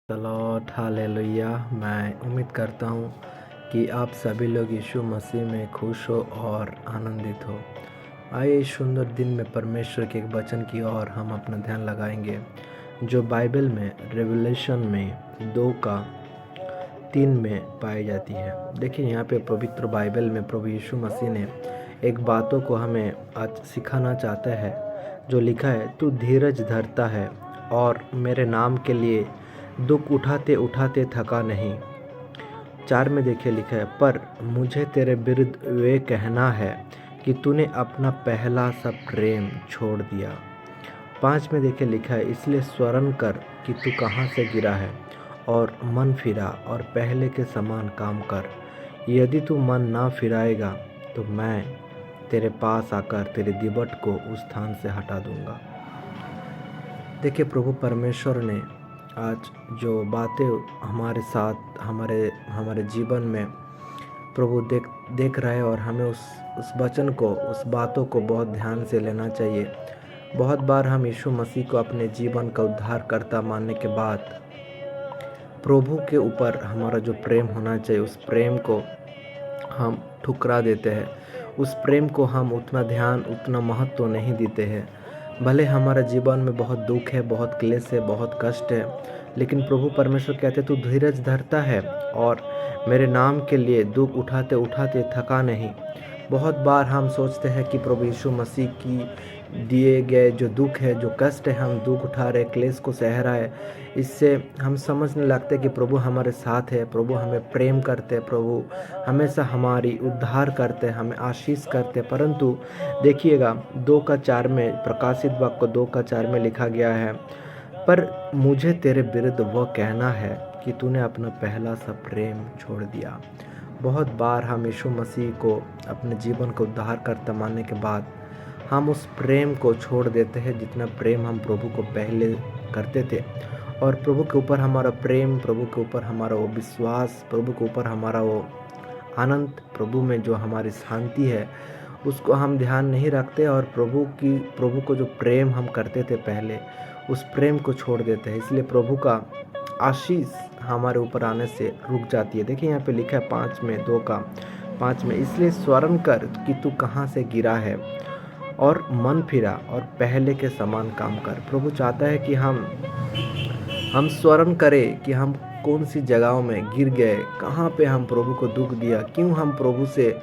Lord hallelujah. मैं उम्मीद करता हूँ कि आप सभी लोग यीशु मसीह में खुश हो और आनंदित हो। आइए इस सुंदर दिन में परमेश्वर के एक वचन की ओर हम अपना ध्यान लगाएंगे, जो बाइबल में रेवलेशन में 2:3 में पाई जाती है। देखिए यहाँ पे पवित्र बाइबल में प्रभु यीशु मसीह ने एक बातों को हमें आज सिखाना चाहता है, जो लिखा है, तू धीरज धरता है और मेरे नाम के लिए दुख उठाते उठाते थका नहीं। 4 में देखिए लिखा है, पर मुझे तेरे विरुद्ध वे कहना है कि तूने अपना पहला सा प्रेम छोड़ दिया। 5 में देखिए लिखा है, इसलिए स्मरण कर कि तू कहाँ से गिरा है और मन फिरा और पहले के समान काम कर। यदि तू मन ना फिराएगा तो मैं तेरे पास आकर तेरे दिबट को उस स्थान से हटा दूंगा। देखिए प्रभु परमेश्वर ने आज जो बातें हमारे साथ हमारे जीवन में प्रभु देख रहा है, और हमें उस वचन को, उस बातों को बहुत ध्यान से लेना चाहिए। बहुत बार हम यीशु मसीह को अपने जीवन का उद्धारकर्ता मानने के बाद प्रभु के ऊपर हमारा जो प्रेम होना चाहिए, उस प्रेम को हम ठुकरा देते हैं। उस प्रेम को हम उतना ध्यान, उतना महत्व नहीं देते हैं। भले हमारा जीवन में बहुत दुख है, बहुत क्लेश है, बहुत कष्ट है, लेकिन प्रभु परमेश्वर कहते तू धीरज धरता है और मेरे नाम के लिए दुख उठाते उठाते थका नहीं। बहुत बार हम सोचते हैं कि प्रभु यीशु मसीह की दिए गए जो दुख है, जो कष्ट है, हम दुख उठा रहे, क्लेश को सह रहा है, इससे हम समझने लगते कि प्रभु हमारे साथ है, प्रभु हमें प्रेम करते, प्रभु हमेशा हमारी उद्धार करते, हमें आशीष करते। परंतु देखिएगा 2:4 में, प्रकाशित वाक्य 2:4 में लिखा गया है, पर मुझे तेरे विरुद्ध वह कहना है कि तूने अपना पहला सा प्रेम छोड़ दिया। बहुत बार हम यीशु मसीह को अपने जीवन का उद्धारकर्ता मानने के बाद हम उस प्रेम को छोड़ देते हैं, जितना प्रेम हम प्रभु को पहले करते थे। और प्रभु के ऊपर हमारा प्रेम, प्रभु के ऊपर हमारा वो विश्वास, प्रभु के ऊपर हमारा वो आनंद, प्रभु में जो हमारी शांति है, उसको हम ध्यान नहीं रखते, और प्रभु को जो प्रेम हम करते थे पहले, उस प्रेम को छोड़ देते हैं। इसलिए प्रभु का आशीष हमारे ऊपर आने से रुक जाती है। देखिए यहाँ पे लिखा है 2:5 में, इसलिए स्मरण कर कि तू कहाँ से गिरा है और मन फिरा और पहले के समान काम कर। प्रभु चाहता है कि हम स्मरण करें कि हम कौन सी जगहों में गिर गए, कहाँ पे हम प्रभु को दुख दिया, क्यों हम प्रभु से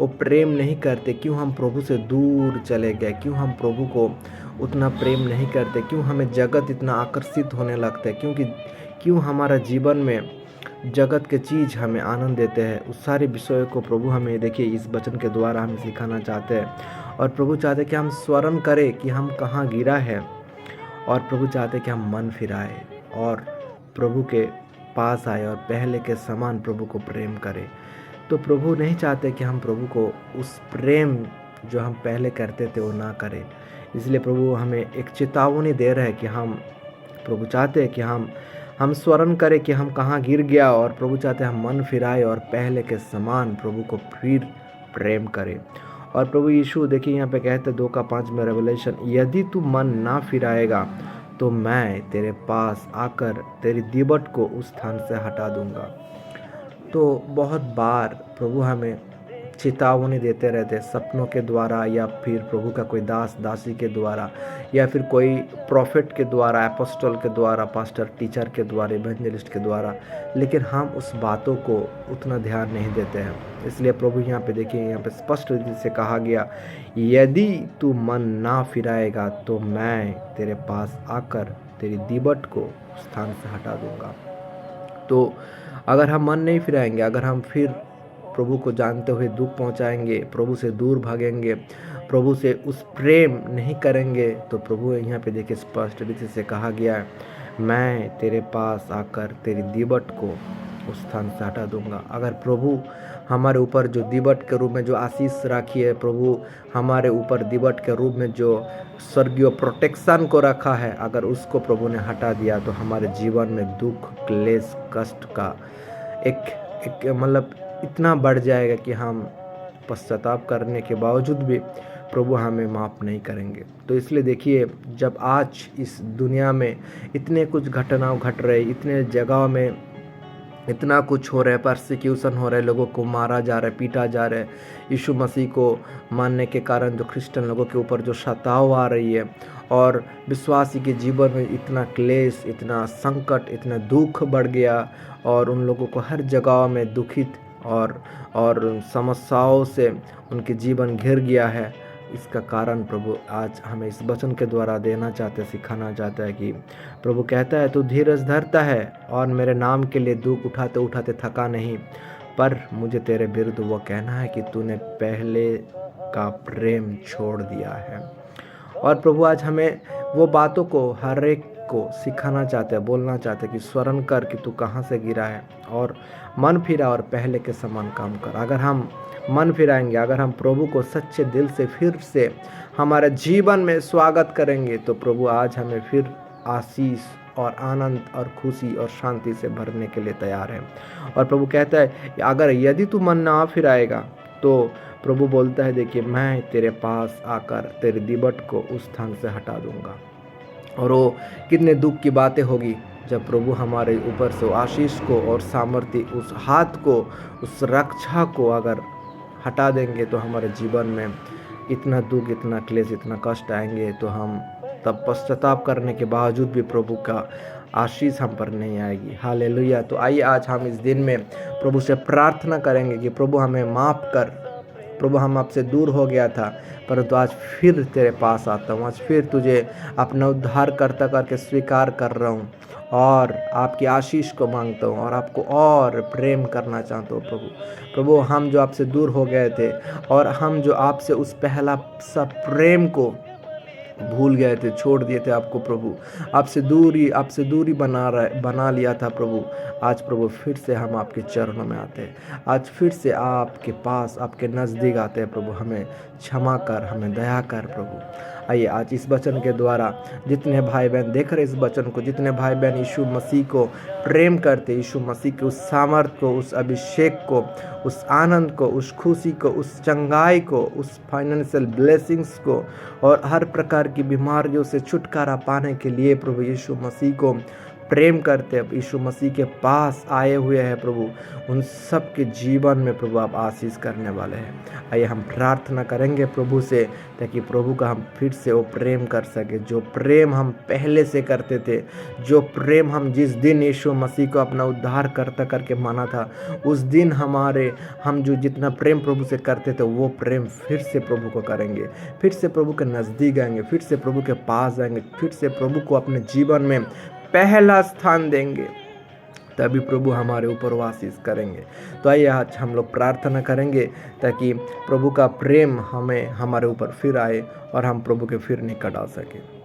वो प्रेम नहीं करते, क्यों हम प्रभु से दूर चले गए, क्यों हम प्रभु को उतना प्रेम नहीं करते, क्यों हमें जगत इतना आकर्षित होने लगता है, क्यों हमारा जीवन में जगत के चीज़ हमें आनंद देते हैं। उस सारे विषयों को प्रभु हमें, देखिए, इस वचन के द्वारा हमें सिखाना चाहते हैं। और प्रभु चाहते हैं कि हम स्मरण करें कि हम कहाँ गिरा है, और प्रभु चाहते हैं कि हम मन फिराए और प्रभु के पास आए और पहले के समान प्रभु को प्रेम करें। तो प्रभु नहीं चाहते कि हम प्रभु को उस प्रेम जो हम पहले करते थे वो ना करें। इसलिए प्रभु हमें एक चेतावनी दे रहे हैं कि प्रभु चाहते हैं कि हम स्मरण करें कि हम कहाँ गिर गया, और प्रभु चाहते हैं हम मन फिराए और पहले के समान प्रभु को फिर प्रेम करें। और प्रभु यीशु, देखिए यहाँ पे कहते हैं 2:5 में रेवलेशन, यदि तू मन ना फिराएगा तो मैं तेरे पास आकर तेरी दिबट को उस स्थान से हटा दूंगा। तो बहुत बार प्रभु हमें चेतावनी देते रहते हैं, सपनों के द्वारा, या फिर प्रभु का कोई दास दासी के द्वारा, या फिर कोई प्रॉफिट के द्वारा, एपोस्टल के द्वारा, पास्टर टीचर के द्वारा, इवेंजलिस्ट के द्वारा, लेकिन हम उस बातों को उतना ध्यान नहीं देते हैं। इसलिए प्रभु यहाँ पे देखिए, यहाँ पे स्पष्ट रीति से कहा गया, यदि तू मन ना फिराएगा तो मैं तेरे पास आकर तेरी दिबट को स्थान से हटा दूंगा। तो अगर हम मन नहीं फिराएंगे, अगर हम फिर प्रभु को जानते हुए दुख पहुंचाएंगे, प्रभु से दूर भागेंगे, प्रभु से उस प्रेम नहीं करेंगे, तो प्रभु यहाँ पे देखिए स्पष्ट रीति से कहा गया है, मैं तेरे पास आकर तेरी दिबट को उस स्थान से हटा दूंगा। अगर प्रभु हमारे ऊपर जो दिबट के रूप में जो आशीष राखी है, प्रभु हमारे ऊपर दिबट के रूप में जो स्वर्गीय प्रोटेक्शन को रखा है, अगर उसको प्रभु ने हटा दिया तो हमारे जीवन में दुख, क्लेश, कष्ट का एक मतलब इतना बढ़ जाएगा कि हम पश्चाताप करने के बावजूद भी प्रभु हमें माफ़ नहीं करेंगे। तो इसलिए देखिए, जब आज इस दुनिया में इतने कुछ घटनाएं घट रहे, इतने जगहों में इतना कुछ हो रहा है, परसिक्यूशन हो रहा है, लोगों को मारा जा रहा है, पीटा जा रहा है, यीशु मसीह को मानने के कारण जो क्रिश्चियन लोगों के ऊपर जो सताव आ रही है, और विश्वासी के जीवन में इतना क्लेश, इतना संकट, इतना दुख बढ़ गया, और उन लोगों को हर जगह में दुखित और समस्याओं से उनके जीवन घिर गया है। इसका कारण प्रभु आज हमें इस वचन के द्वारा देना चाहते, सिखाना चाहता है कि प्रभु कहता है, तू धीरज धरता है और मेरे नाम के लिए दुख उठाते उठाते थका नहीं, पर मुझे तेरे विरुद्ध वो कहना है कि तूने पहले का प्रेम छोड़ दिया है। और प्रभु आज हमें वो बातों को हर एक को सिखाना चाहते हैं, बोलना चाहते हैं कि स्मरण कर कि तू कहाँ से गिरा है और मन फिरा और पहले के समान काम कर। अगर हम मन फिराएंगे, अगर हम प्रभु को सच्चे दिल से फिर से हमारे जीवन में स्वागत करेंगे, तो प्रभु आज हमें फिर आशीष और आनंद और खुशी और शांति से भरने के लिए तैयार है। और प्रभु कहता है, अगर यदि तू मन ना फिराएगा, तो प्रभु बोलता है, देखिए मैं तेरे पास आकर तेरे दिबट को उस स्थान से हटा दूंगा। और वो कितने दुख की बातें होगी जब प्रभु हमारे ऊपर से आशीष को और सामर्थ्य, उस हाथ को, उस रक्षा को अगर हटा देंगे, तो हमारे जीवन में इतना दुख, इतना क्लेश, इतना कष्ट आएंगे, तो हम तब पश्चाताप करने के बावजूद भी प्रभु का आशीष हम पर नहीं आएगी। हालेलुया। तो आइए आज हम इस दिन में प्रभु से प्रार्थना करेंगे कि प्रभु हमें माफ़ कर। प्रभु हम आपसे दूर हो गया था, परंतु आज फिर तेरे पास आता हूँ, आज फिर तुझे अपना उद्धार करता करके स्वीकार कर रहा हूँ और आपकी आशीष को मांगता हूँ और आपको और प्रेम करना चाहता हूँ। प्रभु हम जो आपसे दूर हो गए थे और हम जो आपसे उस पहला सा प्रेम को भूल गए थे, छोड़ दिए थे आपको प्रभु, आपसे दूरी बना लिया था प्रभु। आज प्रभु फिर से हम आपके चरणों में आते हैं, आज फिर से आपके पास, आपके नज़दीक आते हैं प्रभु। हमें क्षमा कर, हमें दया कर प्रभु। आइए आज इस वचन के द्वारा जितने भाई बहन देख रहे इस वचन को, जितने भाई बहन यीशु मसीह को प्रेम करते, यीशु मसीह के उस सामर्थ को, उस अभिषेक को, उस आनंद को, उस खुशी को, उस चंगाई को, उस फाइनेंशियल ब्लेसिंग्स को और हर प्रकार की बीमारियों से छुटकारा पाने के लिए प्रभु यीशु मसीह को प्रेम करते, यीशु मसीह के पास आए हुए हैं प्रभु, उन सब के जीवन में प्रभु आप आशीष करने वाले हैं। आइए हम प्रार्थना करेंगे प्रभु से, ताकि प्रभु का हम फिर से वो प्रेम कर सके, जो प्रेम हम पहले से करते थे, जो प्रेम हम जिस दिन यीशु मसीह को अपना उद्धार करता करके माना था, उस दिन हम जो जितना प्रेम प्रभु से करते थे, वो प्रेम फिर से प्रभु को करेंगे, फिर से प्रभु के नज़दीक आएंगे, फिर से प्रभु के पास आएंगे, फिर से प्रभु को अपने जीवन में पहला स्थान देंगे, तभी प्रभु हमारे ऊपर आशीष करेंगे। तो आइए आज हम लोग प्रार्थना करेंगे ताकि प्रभु का प्रेम हमारे ऊपर फिर आए और हम प्रभु के फिर निकट आ सके।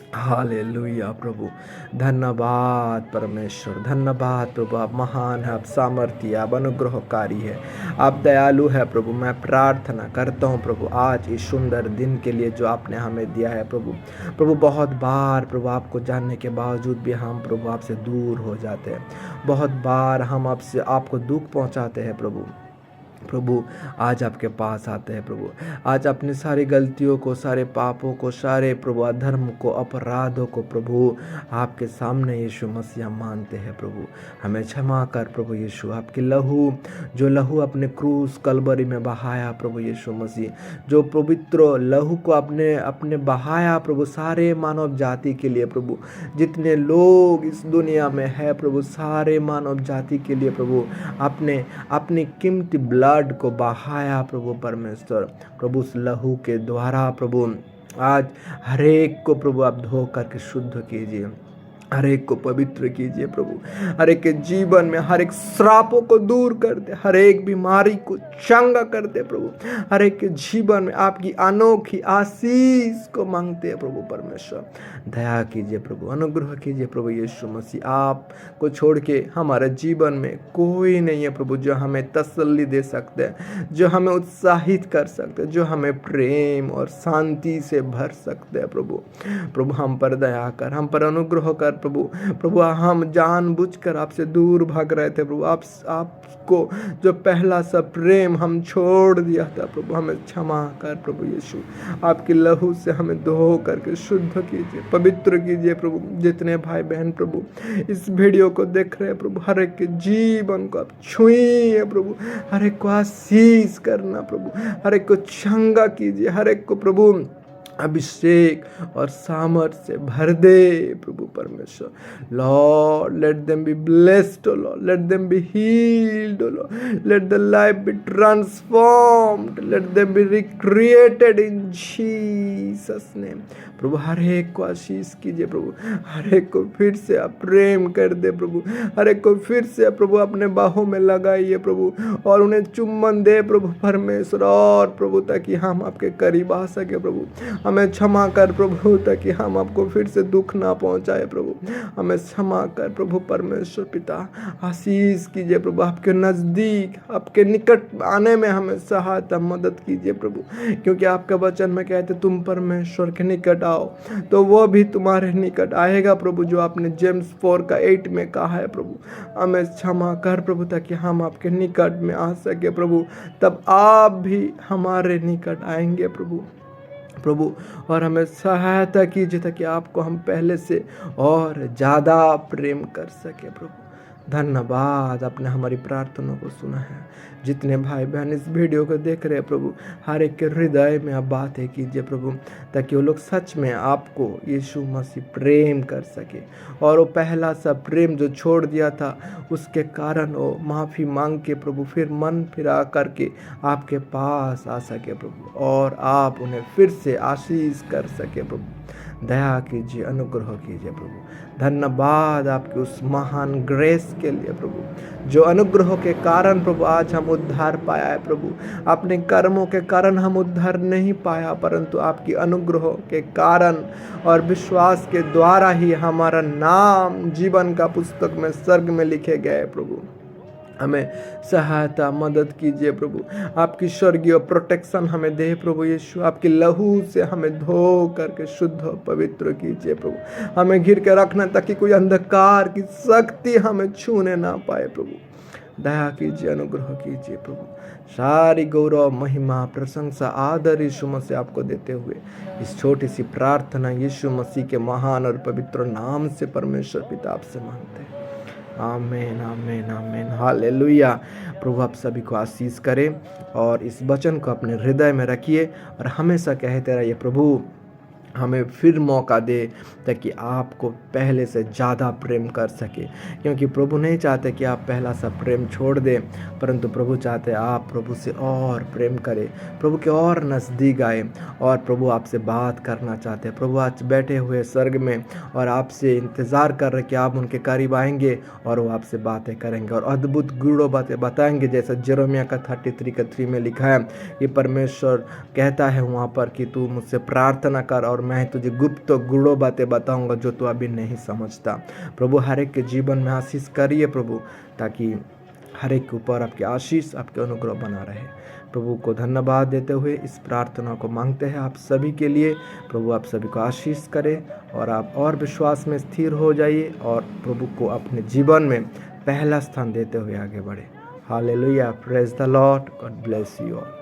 हालेलुया प्रभु, धन्यवाद परमेश्वर, धन्यवाद प्रभु। आप महान है, आप सामर्थ्य, आप अनुग्रहकारी है, आप दयालु है प्रभु। मैं प्रार्थना करता हूँ प्रभु आज इस सुंदर दिन के लिए जो आपने हमें दिया है प्रभु। बहुत बार प्रभु आपको जानने के बावजूद भी हम प्रभु आपसे दूर हो जाते हैं, बहुत बार हम आपको दुख पहुँचाते हैं प्रभु आज आपके पास आते हैं प्रभु। आज अपनी सारी गलतियों को, सारे पापों को, सारे प्रभु अधर्म को, अपराधों को प्रभु आपके सामने यीशु मसीह मानते हैं प्रभु। हमें क्षमा कर प्रभु यीशु। आपकी जो लहू अपने क्रूस कलवरी में बहाया प्रभु यीशु मसीह, जो पवित्र लहू को अपने बहाया प्रभु सारे मानव जाति के लिए प्रभु, जितने लोग इस दुनिया में है प्रभु, सारे मानव जाति के लिए प्रभु अपनी कीमती ब्लड को बहाया प्रभु परमेश्वर। प्रभु उस लहू के द्वारा प्रभु आज हर एक को प्रभु आप धो करके शुद्ध कीजिए, हर एक को पवित्र कीजिए प्रभु। हर एक के जीवन में हर एक श्रापों को दूर कर दे, हर एक बीमारी को चंगा कर दे प्रभु। हर एक के जीवन में आपकी अनोखी आशीष को मांगते हैं प्रभु परमेश्वर। दया कीजिए प्रभु, अनुग्रह कीजिए प्रभु यीशु मसीह। आपको छोड़ के हमारे जीवन में कोई नहीं है प्रभु जो हमें तसल्ली दे सकते हैं, जो हमें उत्साहित कर सकते हैं, जो हमें प्रेम और शांति से भर सकते हैं प्रभु। हम पर दया कर, हम पर अनुग्रह कर प्रभु प्रभु हम जानबूझकर आपसे दूर भाग रहे थे प्रभु। आपको जो पहला सा प्रेम हम छोड़ दिया था प्रभु, हमें क्षमा कर प्रभु यीशु। आपकी लहू से हमें धो करके शुद्ध कीजिए, पवित्र कीजिए प्रभु। जितने भाई बहन प्रभु इस वीडियो को देख रहे हैं प्रभु, हर एक के जीवन को आप छुइए प्रभु, हर एक को आशीष करना प्रभु, हर एक को चंगा कीजिए, हर एक को प्रभु अभिषेक और सामर्थ्य से भर दे प्रभु परमेश्वर। Lord let them be blessed, O Lord let them be healed, O Lord let the life be transformed, let them be recreated in Jesus name. प्रभु हर एक को आशीष कीजिए प्रभु, हर एक को फिर से आप प्रेम कर दे प्रभु, हर एक को फिर से प्रभु अपने बाहों में लगाइए प्रभु और उन्हें चुम्बन दे प्रभु परमेश्वर। और प्रभु ताकि हम आपके करीब आ सके प्रभु, हमें क्षमा कर प्रभु ताकि हम आपको फिर से दुख ना पहुंचाए प्रभु, हमें क्षमा कर प्रभु परमेश्वर पिता। आशीष कीजिए प्रभु, आपके नज़दीक आपके निकट आने में हमें सहायता मदद कीजिए प्रभु, क्योंकि आपका वचन में कहते तुम परमेश्वर के निकट आओ तो वो भी तुम्हारे निकट आएगा प्रभु, जो आपने जेम्स 4:8 में कहा है प्रभु। हमें क्षमा कर प्रभु ताकि हम आपके निकट में आ सके प्रभु, तब आप भी हमारे निकट आएंगे प्रभु और हमें सहायता कीजिए ताकि आपको हम पहले से और ज़्यादा प्रेम कर सके प्रभु। धन्यवाद, आपने हमारी प्रार्थनाओं को सुना है। जितने भाई बहन इस वीडियो को देख रहे हैं प्रभु, हर एक के हृदय में आप बातें कीजिए प्रभु, ताकि वो लोग सच में आपको यीशु मसीह प्रेम कर सके और वो पहला सा प्रेम जो छोड़ दिया था उसके कारण वो माफ़ी मांग के प्रभु फिर मन फिरा करके आपके पास आ सके प्रभु और आप उन्हें फिर से आशीष कर सके प्रभु। दया कीजिए, अनुग्रह कीजिए प्रभु। धन्यवाद आपके उस महान ग्रेस के लिए प्रभु, जो अनुग्रह के कारण प्रभु आज हम उद्धार पाया है प्रभु। अपने कर्मों के कारण हम उद्धार नहीं पाया, परंतु आपकी अनुग्रह के कारण और विश्वास के द्वारा ही हमारा नाम जीवन का पुस्तक में स्वर्ग में लिखे गए प्रभु। हमें सहायता मदद कीजिए प्रभु, आपकी स्वर्गीय प्रोटेक्शन हमें दे प्रभु यीशु। आपकी लहू से हमें धो करके शुद्ध पवित्र कीजिए प्रभु, हमें घिर के रखना ताकि कोई अंधकार की शक्ति हमें छूने ना पाए प्रभु। दया कीजिए, अनुग्रह कीजिए प्रभु। सारी गौरव महिमा प्रशंसा आदर यीशु मसीह आपको देते हुए इस छोटी सी प्रार्थना यीशु मसीह के महान और पवित्र नाम से परमेश्वर पिता आपसे मांगते हैं। आमीन आमीन आमीन, हालेलुया। प्रभु आप सभी को आशीष करे और इस वचन को अपने हृदय में रखिए और हमेशा कहते रहिए प्रभु हमें फिर मौका दे ताकि आपको पहले से ज़्यादा प्रेम कर सके, क्योंकि प्रभु नहीं चाहते कि आप पहला सा प्रेम छोड़ दें, परंतु प्रभु चाहते आप प्रभु से और प्रेम करें, प्रभु के और नज़दीक आए और प्रभु आपसे बात करना चाहते हैं। प्रभु आज बैठे हुए स्वर्ग में और आपसे इंतज़ार कर रहे कि आप उनके करीब आएंगे और वो आपसे बातें करेंगे और अद्भुत गूढ़ बातें बताएंगे, जैसा यिर्मयाह का 33:3 में लिखा है कि परमेश्वर कहता है वहाँ पर कि तू मुझसे प्रार्थना कर और मैं तुझे गुप्त गूढ़ बातें बताऊंगा जो तू अभी नहीं समझता। प्रभु हर एक के जीवन में आशीष करिए प्रभु, ताकि हर एक के ऊपर आपकी आशीष आपके अनुग्रह बना रहे। प्रभु को धन्यवाद देते हुए इस प्रार्थना को मांगते हैं आप सभी के लिए। प्रभु आप सभी को आशीष करे और आप और विश्वास में स्थिर हो जाइए और प्रभु को अपने जीवन में पहला स्थान देते हुए आगे बढ़े। Hallelujah, praise the Lord, God bless you all.